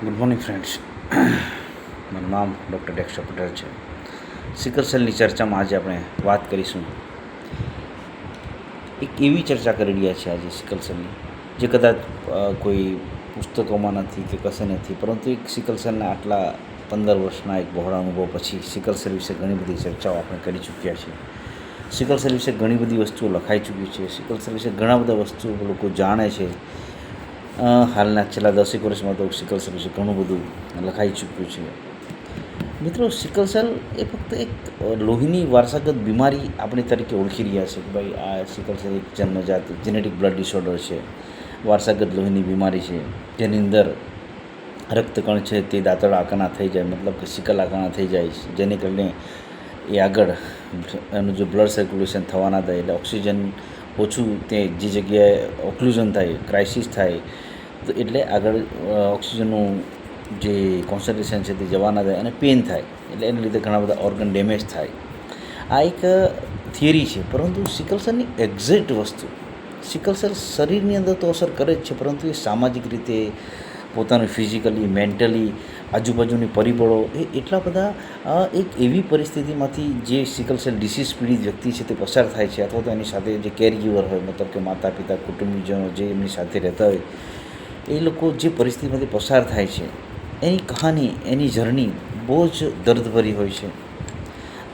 Good morning friends. મારું નામ doctor Dexter Patel છે. સિકલ સેલની ચર્ચામાં આજે આપણે વાત કરીશું. એક એવી ચર્ચા કરી રહ્યા છીએ આજે સિકલ સેલની, જે કદાચ કોઈ પુસ્તકોમાં નથી કે કશે નથી, પરંતુ એક સિકલ સેલના આટલા 15 વર્ષના એક બહોળા અનુભવ પછી સિકલ સેલ વિશે ઘણી બધી ચર્ચાઓ આપણે કરી ચૂક્યા છીએ. સિકલ સેલ વિશે ઘણી બધી વસ્તુઓ લખાઈ ચૂકી છે. સિકલ સેલ વિશે ઘણા બધા વસ્તુઓ લોકો જાણે છે. હાલના છેલ્લા 10 વર્ષમાં તો સિકલ સેલ વિશે ઘણું બધું લખાઈ ચૂક્યું છે. મિત્રો, સિકલ સેલ એ ફક્ત એક લોહીની વારસાગત બીમારી આપણી તરીકે ઓળખી રહ્યા છે કે ભાઈ આ સિકલ સેલ એક જન્મજાત જેનેટિક બ્લડ ડિસઓર્ડર છે, વારસાગત લોહીની બીમારી છે, જેની અંદર રક્તકણ છે તે દાંતરડા આકારના થઈ જાય, મતલબ કે સિકલ આકારના થઈ જાય, જેને કારણે એ આગળ એનું જે બ્લડ સર્ક્યુલેશન થવાના થાય એટલે ઓક્સિજન ઓછું તે જે જગ્યાએ ઓક્લુઝન થાય, ક્રાઇસિસ થાય, તો એટલે આગળ ઓક્સિજનનું જે કોન્સન્ટ્રેશન છે તે જવાના થાય અને પેન થાય, એટલે એને લીધે ઘણા બધા ઓર્ગન ડેમેજ થાય. આ એક થિયરી છે, પરંતુ સિકલ સેલની એક્ઝેક્ટ વસ્તુ, સિકલ સેલ શરીરની અંદર તો અસર કરે જ છે, પરંતુ એ સામાજિક રીતે પોતાનું ફિઝિકલી, મેન્ટલી, આજુબાજુની પરિબળો એ એટલા બધા એક એવી પરિસ્થિતિમાંથી જે સિકલ સેલ ડિસીઝ પીડિત વ્યક્તિ છે તે પસાર થાય છે, અથવા તો એની સાથે જે કેરગીવર હોય, મતલબ કે માતા પિતા, કુટુંબીજનો જે એમની સાથે રહેતા હોય, એ લોકો જે પરિસ્થિતિમાંથી પસાર થાય છે, એની કહાની, એની જર્ની બહુ જ દર્દભરી હોય છે.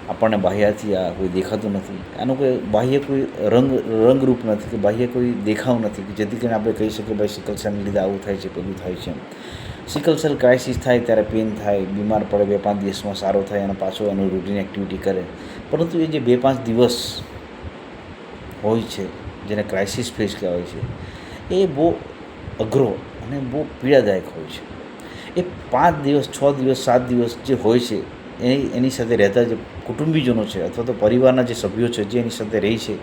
આપણને બાહ્યથી આ કોઈ દેખાતું નથી, આનું કોઈ બાહ્ય કોઈ રંગરૂપ નથી કે બાહ્ય કોઈ દેખાવ નથી કે જેથી કરીને આપણે કહી શકીએ ભાઈ સિકલ સેલને લીધે આવું થાય છે, પેલું થાય છે. સિકલ સેલ ક્રાઇસિસ થાય ત્યારે પેન થાય, બીમાર પડે, 2-5 દિવસમાં સારો થાય અને પાછો એનું રૂટીન એક્ટિવિટી કરે, પરંતુ એ જે 2-5 દિવસ હોય છે, જેને ક્રાઇસિસ ફેઝ કહેવાય છે, એ બહુ અઘરો અને બહુ પીડાદાયક હોય છે. એ 5 દિવસ, 6 દિવસ, 7 દિવસ જે હોય છે, એની સાથે રહેતા જે કુટુંબીજનો છે અથવા તો પરિવારના જે સભ્યો છે જે એની સાથે રહે છે,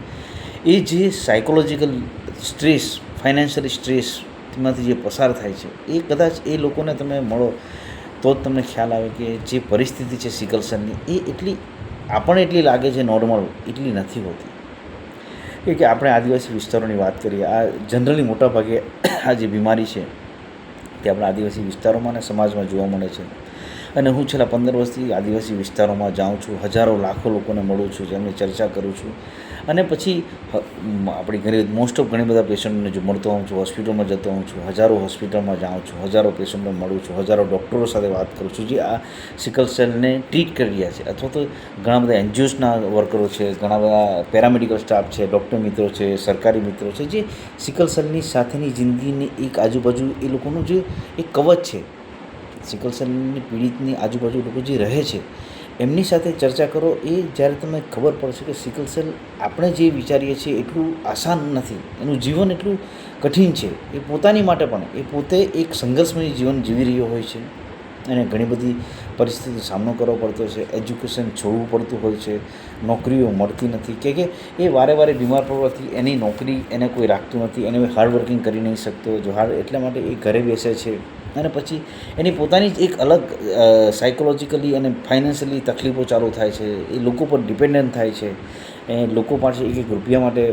એ જે સાયકોલોજીકલ સ્ટ્રેસ, ફાઇનાન્શિયલ સ્ટ્રેસમાંથી જે પસાર થાય છે, એ કદાચ એ લોકોને તમે મળો તો જ તમને ખ્યાલ આવે કે જે પરિસ્થિતિ છે સિકલ સેલની, એ એટલી આપણને એટલી લાગે છે નોર્મલ, એટલી નથી હોતી. કે આપણે આદિવાસી વિસ્તારોની વાત કરીએ, આ જનરલી મોટાભાગે આ જે બીમારી છે તે આપણા આદિવાસી વિસ્તારોમાં અને સમાજમાં જોવા મળે છે. અને હું છેલ્લા 15 વર્ષથી આદિવાસી વિસ્તારોમાં જાઉં છું, હજારો લાખો લોકોને મળું છું, જેમની ચર્ચા કરું છું, અને પછી આપણી ઘણી બધા પેશન્ટને જો મળતો હોઉં છું, હોસ્પિટલમાં જતો હોઉં છું, હજારો હોસ્પિટલમાં જાઉં છું, હજારો પેશન્ટને મળું છું, હજારો ડૉક્ટરો સાથે વાત કરું છું જે આ સિકલ સેલને ટ્રીટ કરી રહ્યા છે, અથવા તો ઘણા બધા એનજીઓસના વર્કરો છે, ઘણા બધા પેરામેડિકલ સ્ટાફ છે, ડૉક્ટર મિત્રો છે, સરકારી મિત્રો છે, જે સિકલ સેલની સાથેની જિંદગીની એક આજુબાજુ એ લોકોનું જે એક કવચ છે, સિકલ સેલની પીડિતની આજુબાજુ લોકો જે રહે છે એમની સાથે ચર્ચા કરો. એ જ્યારે તમને ખબર પડશે કે સિકલ સેલ આપણે જે વિચારીએ છીએ એટલું આસાન નથી, એનું જીવન એટલું કઠિન છે, એ પોતાની માટે પણ એ પોતે એક સંઘર્ષમય જીવન જીવી રહ્યો હોય છે, અને ઘણી બધી પરિસ્થિતિનો સામનો કરવો પડતો છે, એજ્યુકેશન છોડવું પડતું હોય છે, નોકરીઓ મળતી નથી કે એ વારે બીમાર પડવાથી એની નોકરી એને કોઈ રાખતું નથી, એને હાર્ડ વર્કિંગ કરી નહીં શકતો, એટલા માટે એ ઘરે બેસે છે, અને પછી એની પોતાની જ એક અલગ સાયકોલોજીકલી અને ફાઇનાન્શિયલી તકલીફો ચાલુ થાય છે. એ લોકો પર ડિપેન્ડન્ટ થાય છે, એ લોકો પાસે એક રૂપિયા માટે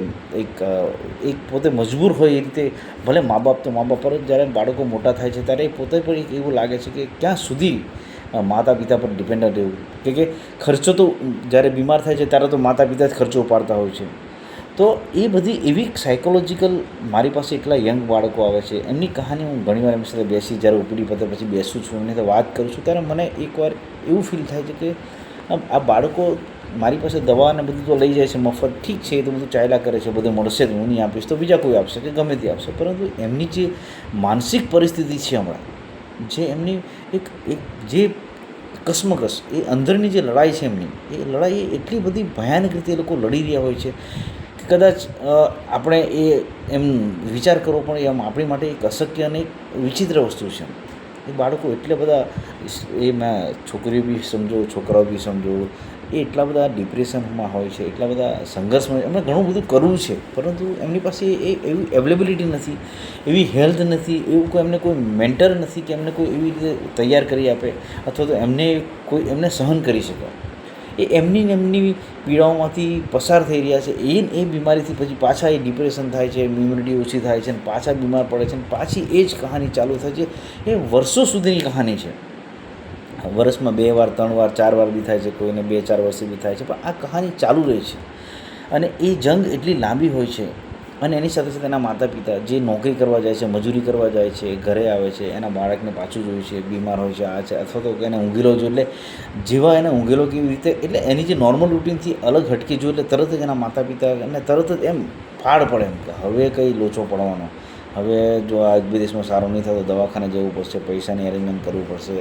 એક પોતે મજબૂર હોય એ રીતે, ભલે મા બાપ પર જ જ્યારે બાળકો મોટા થાય છે ત્યારે પોતે પણ એક એવું લાગે છે કે ક્યાં સુધી માતા પિતા પર ડિપેન્ડન્ટ રહેવું, કે ખર્ચો તો જ્યારે બીમાર થાય છે ત્યારે તો માતા પિતા જ ખર્ચો ઉપાડતા હોય છે. તો એ બધી એવી સાયકોલોજીકલ, મારી પાસે એટલા યંગ બાળકો આવે છે, એમની કહાની હું ઘણીવાર એમની સાથે બેસી, જ્યારે ઓપીડી પતે પછી બેસું છું, એમની સાથે વાત કરું છું, ત્યારે મને એકવાર એવું ફીલ થાય છે કે આ બાળકો મારી પાસે દવા અને બધું તો લઈ જાય છે મફત, ઠીક છે, એ તો બધું ચાલ્યા કરે છે, બધું મળશે જ, હું નહીં આપીશ તો બીજા કોઈ આપશે કે ગમે તે આપશે, પરંતુ એમની જે માનસિક પરિસ્થિતિ છે હમણાં, જે એમની એક જે કસમકસ, એ અંદરની જે લડાઈ છે એમની, એ લડાઈ એટલી બધી ભયાનક રીતે એ લોકો લડી રહ્યા હોય છે કે કદાચ આપણે એમ વિચાર કરવો પણ એમ આપણી માટે એક અશક્ય અને એક વિચિત્ર વસ્તુ છે. એ બાળકો એટલા બધા, મેં છોકરીઓ બી સમજો, છોકરાઓ બી સમજો, એ એટલા બધા ડિપ્રેશનમાં હોય છે, એટલા બધા સંઘર્ષમાં, એમને ઘણું બધું કરવું છે, પરંતુ એમની પાસે એવી અવેલેબિલિટી નથી, એવી હેલ્થ નથી, એવું એમને કોઈ મેન્ટર નથી કે એમને કોઈ એવી રીતે તૈયાર કરી આપે, અથવા તો એમને સહન કરી શકે. એ એમની ને એમની પીડાઓમાંથી પસાર થઈ રહ્યા છે. એ બીમારીથી પછી પાછા એ ડિપ્રેશન થાય છે, ઇમ્યુનિટી ઓછી થાય છે, અને પાછા બીમાર પડે છે, અને પાછી એ જ કહાની ચાલુ થાય છે. એ વર્ષો સુધીની કહાની છે. વર્ષમાં 2 વાર 3 વાર 4 વાર બી થાય છે, કોઈને 2-4 વર્ષે બી થાય છે, પણ આ કહાની ચાલુ રહે છે. અને એ જંગ એટલી લાંબી હોય છે. અને એની સાથે સાથે એના માતા પિતા જે નોકરી કરવા જાય છે, મજૂરી કરવા જાય છે, ઘરે આવે છે, એના બાળકને પાછું જોયું છે, બીમાર હોય છે, આ છે, અથવા તો એને ઊંઘેલો જો, એટલે જેવા એને ઊંઘેલો કેવી રીતે, એટલે એની જે નોર્મલ રૂટીનથી અલગ હટકી જો, એટલે તરત જ એના માતા પિતા અને તરત જ એમ ફાડ પડે એમ કે હવે કંઈ લોચો પડવાનો, હવે જો આ વિદેશમાં સારું નહીં થતો દવાખાને જવું પડશે, પૈસાની અરેન્જમેન્ટ કરવું પડશે,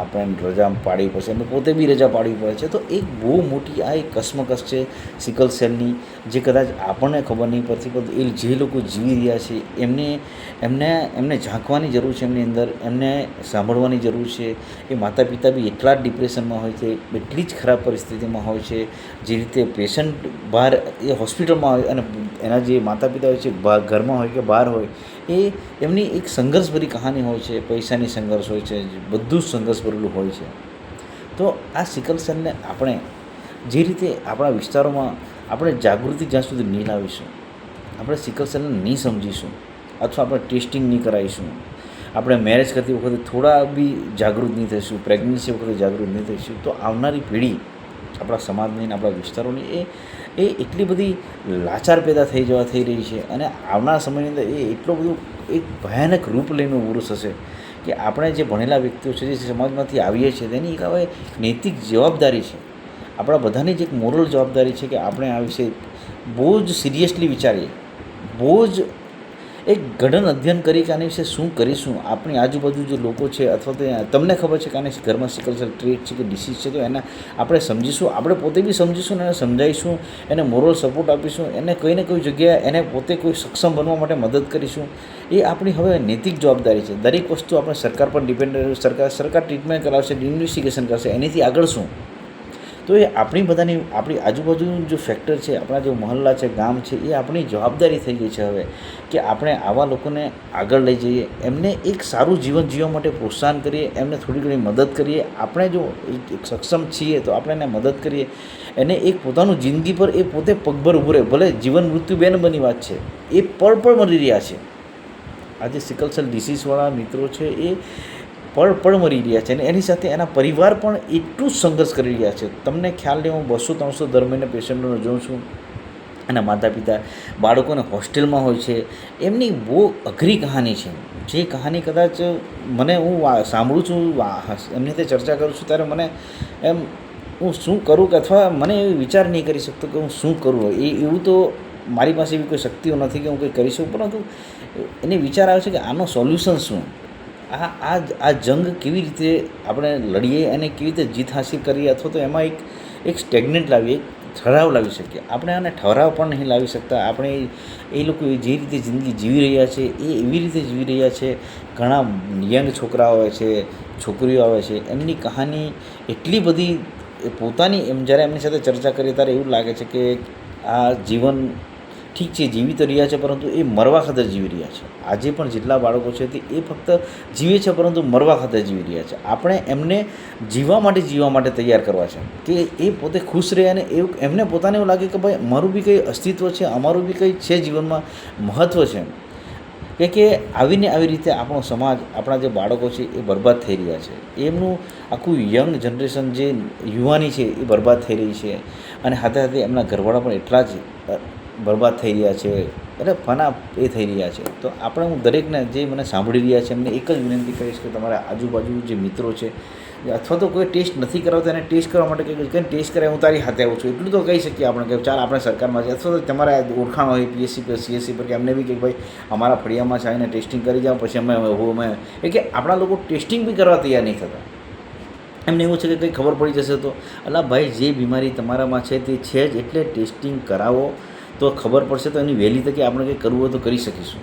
આપણે રજા પાડવી પડશે, એમને પોતે બી રજા પાડવી પડે છે. તો એક બહુ મોટી આ એક કસમકસ છે સિકલ સેલની, જે કદાચ આપણને ખબર નહીં પડતી, પણ એ જે લોકો જીવી રહ્યા છે એમને ઝાંકવાની જરૂર છે, એમની અંદર એમને સાંભળવાની જરૂર છે. એ માતા પિતા બી એટલા જ ડિપ્રેશનમાં હોય છે, એટલી જ ખરાબ પરિસ્થિતિમાં હોય છે. જે રીતે પેશન્ટ બહાર એ હોસ્પિટલમાં હોય અને એના જે માતા પિતા હોય છે ઘરમાં હોય કે બહાર હોય, એ એમની એક સંઘર્ષભરી કહાની હોય છે. પૈસાની સંઘર્ષ હોય છે, બધું જ સંઘર્ષ ભરેલું હોય છે. તો આ સિકલ સેલને આપણે જે રીતે આપણા વિસ્તારોમાં આપણે જાગૃતિ જ્યાં સુધી નહીં લાવીશું, આપણે સિકલ સેલને નહીં સમજીશું, અથવા આપણે ટેસ્ટિંગ નહીં કરાવીશું, આપણે મેરેજ કરતી વખતે થોડા બી જાગૃત નહીં થઈશું, પ્રેગ્નન્સી વખતે જાગૃત નહીં થઈશું, તો આવનારી પેઢી આપણા સમાજની, આપણા વિસ્તારોની એ એટલી બધી લાચાર પેદા થઈ રહી છે. અને આવનારા સમયની અંદર એ એટલો બધું એક ભયાનક રૂપ લઈને ઉભું થશે કે આપણે જે ભણેલા વ્યક્તિઓ છે, જે સમાજમાંથી આવીએ છીએ, તેની એક હવે નૈતિક જવાબદારી છે, આપણા બધાની જ એક મોરલ જવાબદારી છે કે આપણે આ વિશે બહુ જ સિરિયસલી વિચારીએ, બહુ જ એક ગહન અધ્યયન કરી કે આની વિશે શું કરીશું. આપણી આજુબાજુ જે લોકો છે, અથવા તો તમને ખબર છે કે આને ઘરમાં સિકલ સેલ ટ્રેટ છે કે ડિસીઝ છે, તો એના આપણે સમજીશું, આપણે પોતે બી સમજીશું, એને સમજાવીશું, એને મોરલ સપોર્ટ આપીશું, એને કોઈ ને કોઈ જગ્યાએ એને પોતે કોઈ સક્ષમ બનવા માટે મદદ કરીશું. એ આપણી હવે નૈતિક જવાબદારી છે. દરેક વસ્તુ આપણે સરકાર પર ડિપેન્ડ, સરકાર ટ્રીટમેન્ટ કરાવશે, ઇન્વેસ્ટિગેશન કરશે, એનાથી આગળ શું? તો એ આપણી આજુબાજુનું જો ફેક્ટર છે, આપણા જે મહલ્લા છે, ગામ છે, એ આપણી જવાબદારી થઈ ગઈ છે હવે કે આપણે આવા લોકોને આગળ લઈ જઈએ, એમને એક સારું જીવન જીવવા માટે પ્રોત્સાહન કરીએ, એમને થોડી ઘણી મદદ કરીએ. આપણે જો એક સક્ષમ છીએ તો આપણે એને મદદ કરીએ, એને એક પોતાનું જિંદગી પર એ પોતે પગભર ઊભું રહે. ભલે જીવન મૃત્યુ બેન બની વાત છે, એ પળ મરી રહ્યા છે. આજે સિકલ સેલ ડિસીઝવાળા મિત્રો છે એ પળ મરી રહ્યા છે, અને એની સાથે એના પરિવાર પણ એટલું જ સંઘર્ષ કરી રહ્યા છે. તમને ખ્યાલ નહીં, હું 200-300 દર મહિને પેશન્ટોને જોઉં છું. એના માતા પિતા બાળકોને હોસ્ટેલમાં હોય છે. એમની બહુ અઘરી કહાની છે, જે કહાની કદાચ હું સાંભળું છું, એમની સાથે ચર્ચા કરું છું, ત્યારે મને એમ હું શું કરું કે અથવા મને એ વિચાર નહીં કરી શકતો કે હું શું કરું. એવું તો મારી પાસે એવી કોઈ શક્તિઓ નથી કે હું કંઈ કરી શકું, પરંતુ એને વિચાર આવે છે કે આનો સોલ્યુશન શું, આ જંગ કેવી રીતે આપણે લડીએ, અને કેવી રીતે જીત હાંસિલ કરીએ, અથવા તો એમાં એક સ્ટેગ્નન્ટ લાવીએ, ઠરાવ લાવી શકીએ. આપણે આને ઠરાવ પણ નહીં લાવી શકતા. આપણે એ લોકો જે રીતે જિંદગી જીવી રહ્યા છે એ એવી રીતે જીવી રહ્યા છે. ઘણા યંગ છોકરાઓ આવે છે, છોકરીઓ આવે છે, એમની કહાની એટલી બધી પોતાની, જ્યારે એમની સાથે ચર્ચા કરીએ ત્યારે એવું લાગે છે કે આ જીવન ઠીક છે, જીવી તો રહ્યા છે, પરંતુ એ મરવા ખાતર જીવી રહ્યા છે. આજે પણ જેટલા બાળકો છે તે એ ફક્ત જીવે છે, પરંતુ મરવા ખાતર જીવી રહ્યા છે. આપણે એમને જીવવા માટે તૈયાર કરવા છે કે એ પોતે ખુશ રહે, અને એમને પોતાને એવું લાગે કે ભાઈ મારું બી કંઈ અસ્તિત્વ છે, અમારું બી કંઈ છે જીવનમાં મહત્ત્વ છે. કે આવી રીતે આપણો સમાજ, આપણા જે બાળકો છે એ બરબાદ થઈ રહ્યા છે. એમનું આખું યંગ જનરેશન, જે યુવાની છે એ બરબાદ થઈ રહી છે, અને સાથે એમના ઘરવાળા પણ એટલા જ બરબાદ થઈ રહ્યા છે, એટલે ફના એ થઈ રહ્યા છે. તો હું દરેકને જે મને સાંભળી રહ્યા છે એમને એક જ વિનંતી કરીશ કે તમારા આજુબાજુ જે મિત્રો છે, અથવા તો કોઈ ટેસ્ટ નથી કરાવતા એને ટેસ્ટ કરવા માટે કંઈ ટેસ્ટ કરે, હું તારી હાથે આવું છું, એટલું તો કહી શકીએ આપણે કે ચાલ આપણે સરકારમાં છે, અથવા તો તમારા ઓળખાણ હોય PSC પર CSC પર, કે એમને બી કે ભાઈ અમારા ફળિયામાં છે આવીને ટેસ્ટિંગ કરી જાઓ, પછી અમે કે આપણા લોકો ટેસ્ટિંગ બી કરવા તૈયાર નહીં થતા. એમને એવું છે કે કંઈ ખબર પડી જશે તો, અલા ભાઈ જે બીમારી તમારામાં છે તે છે જ, એટલે ટેસ્ટિંગ કરાવો તો ખબર પડશે, તો એની વહેલી તકે આપણે કંઈ કરવું હોય તો કરી શકીશું.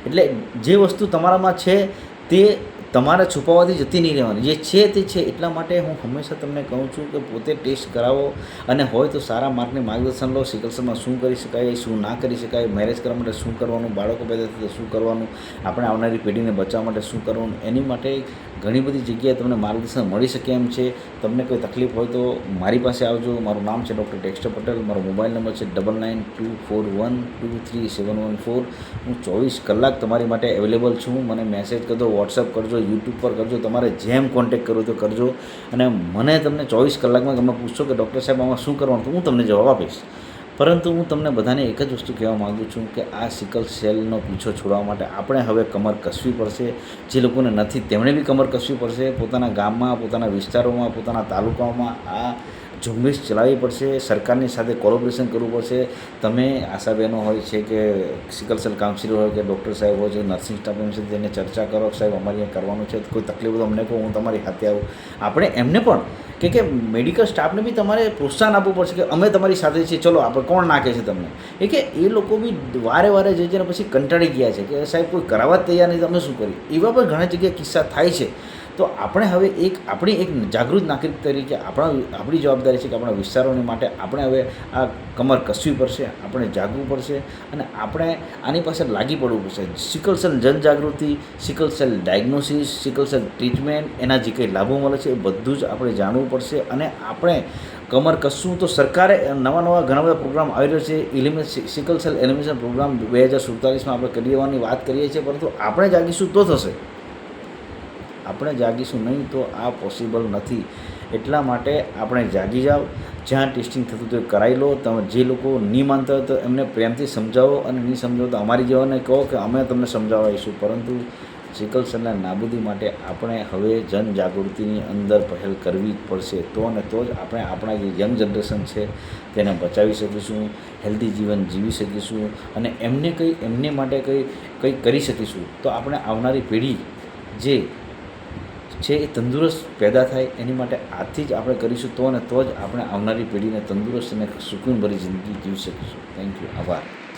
એટલે જે વસ્તુ તમારામાં છે તે તમારે છુપાવવાથી જતી નહીં રહેવાની, જે છે તે છે. એટલા માટે હું હંમેશા તમને કહું છું કે પોતે ટેસ્ટ કરાવો, અને હોય તો સારા માર્કને માર્ગદર્શન લો. સિકલસેલમાં શું કરી શકાય, શું ના કરી શકાય, મેરેજ કરવા માટે શું કરવાનું, બાળકો પેદા થાય તો શું કરવાનું, આપણે આવનારી પેઢીને બચાવવા માટે શું કરવાનું, એની માટે ઘણી બધી જગ્યાએ તમને માર્ગદર્શન મળી શકે એમ છે. તમને કોઈ તકલીફ હોય તો મારી પાસે આવજો. મારું નામ છે ડૉક્ટર ડેક્સ્ટર પટેલ. મારો મોબાઈલ નંબર છે 9924123714. હું 24 કલાક તમારી માટે અવેલેબલ છું. મને મેસેજ કરજો, વોટ્સઅપ કરજો, યુટ્યુબ પર કરજો, તમારે જેમ કોન્ટેક્ટ કરવો તો કરજો. અને મને તમને 24 કલાકમાં તમે પૂછશો કે ડૉક્ટર સાહેબ આમાં શું કરવાનું, તો હું તમને જવાબ આપીશ. પરંતુ હું તમને બધાને એક જ વસ્તુ કહેવા માગું છું કે આ સિકલ સેલનો પીછો છોડવા માટે આપણે હવે કમર કસવી પડશે. જે લોકોને નથી તેમણે બી કમર કસવી પડશે. પોતાના ગામમાં, પોતાના વિસ્તારોમાં, પોતાના તાલુકાઓમાં આ ઝુંબેશ ચલાવવી પડશે. સરકારની સાથે કોલોબ્રેશન કરવું પડશે. તમે આશાબહેનો હોય છે કે સિકલ સેલ કાઉન્સિલર હોય કે ડૉક્ટર સાહેબ હોય છે, નર્સિંગ સ્ટાફ એમ છે, તેને ચર્ચા કરો સાહેબ અમારે અહીંયા કરવાનું છે, કોઈ તકલીફ હોય તો અમને કહો, હું તમારી સાથે આવું. આપણે એમને પણ કે મેડિકલ સ્ટાફને બી તમારે પ્રોત્સાહન આપવું પડશે કે અમે તમારી સાથે છીએ, ચલો આપણે કોણ નાખે છે તમને. કે એ લોકો બી વારે વારે જે છે ને પછી કંટાળી ગયા છે કે સાહેબ કોઈ કરાવવા જ તૈયાર નહીં, તમે શું કર્યું. એવા પણ ઘણા જગ્યાએ કિસ્સા થાય છે. તો આપણે હવે આપણી એક જાગૃત નાગરિક તરીકે આપણી જવાબદારી છે કે આપણા વિસ્તારોની માટે આપણે હવે આ કમર કસવી પડશે, આપણે જાગવું પડશે, અને આપણે આની પાસે લાગી પડવું પડશે. સિકલ સેલ જનજાગૃતિ, sickle cell diagnosis, sickle cell treatment, એના જે કંઈ લાભો મળે છે એ બધું જ આપણે જાણવું પડશે. અને આપણે કમર કસવું તો સરકારે નવા ઘણા બધા પ્રોગ્રામ આવી રહ્યો છે. સિકલ સેલ એલિમિનેશન પ્રોગ્રામ 2047માં આપણે કરી દેવાની વાત કરીએ છીએ, પરંતુ આપણે જાગીશું તો થશે. આપણે જાગીશું નહીં તો આ પોસિબલ નથી. એટલા માટે આપણે જાગી જાઓ. જ્યાં ટેસ્ટિંગ થતું તો કરાવી લો. તમે જે લોકો નહીં માનતા હોય તો એમને પ્રેમથી સમજાવો, અને નહીં સમજાવો તો અમારી જેવાને કહો કે અમે તમને સમજાવીશું. પરંતુ સિકલ સેલના નાબૂદી માટે આપણે હવે જનજાગૃતિની અંદર પહેલ કરવી જ પડશે. તો અને તો જ આપણે આપણા જે યંગ જનરેશન છે તેને બચાવી શકીશું, હેલ્ધી જીવન જીવી શકીશું, અને એમને માટે કંઈ કરી શકીશું. તો આપણે આવનારી પેઢી જે છે એ તંદુરસ્ત પેદા થાય, એની માટે આજથી જ આપણે કરીશું. તો અને તો જ આપણે આવનારી પેઢીને તંદુરસ્ત અને સુકૂનભરી જિંદગી જીવી શકીશું. Thank you. આભાર.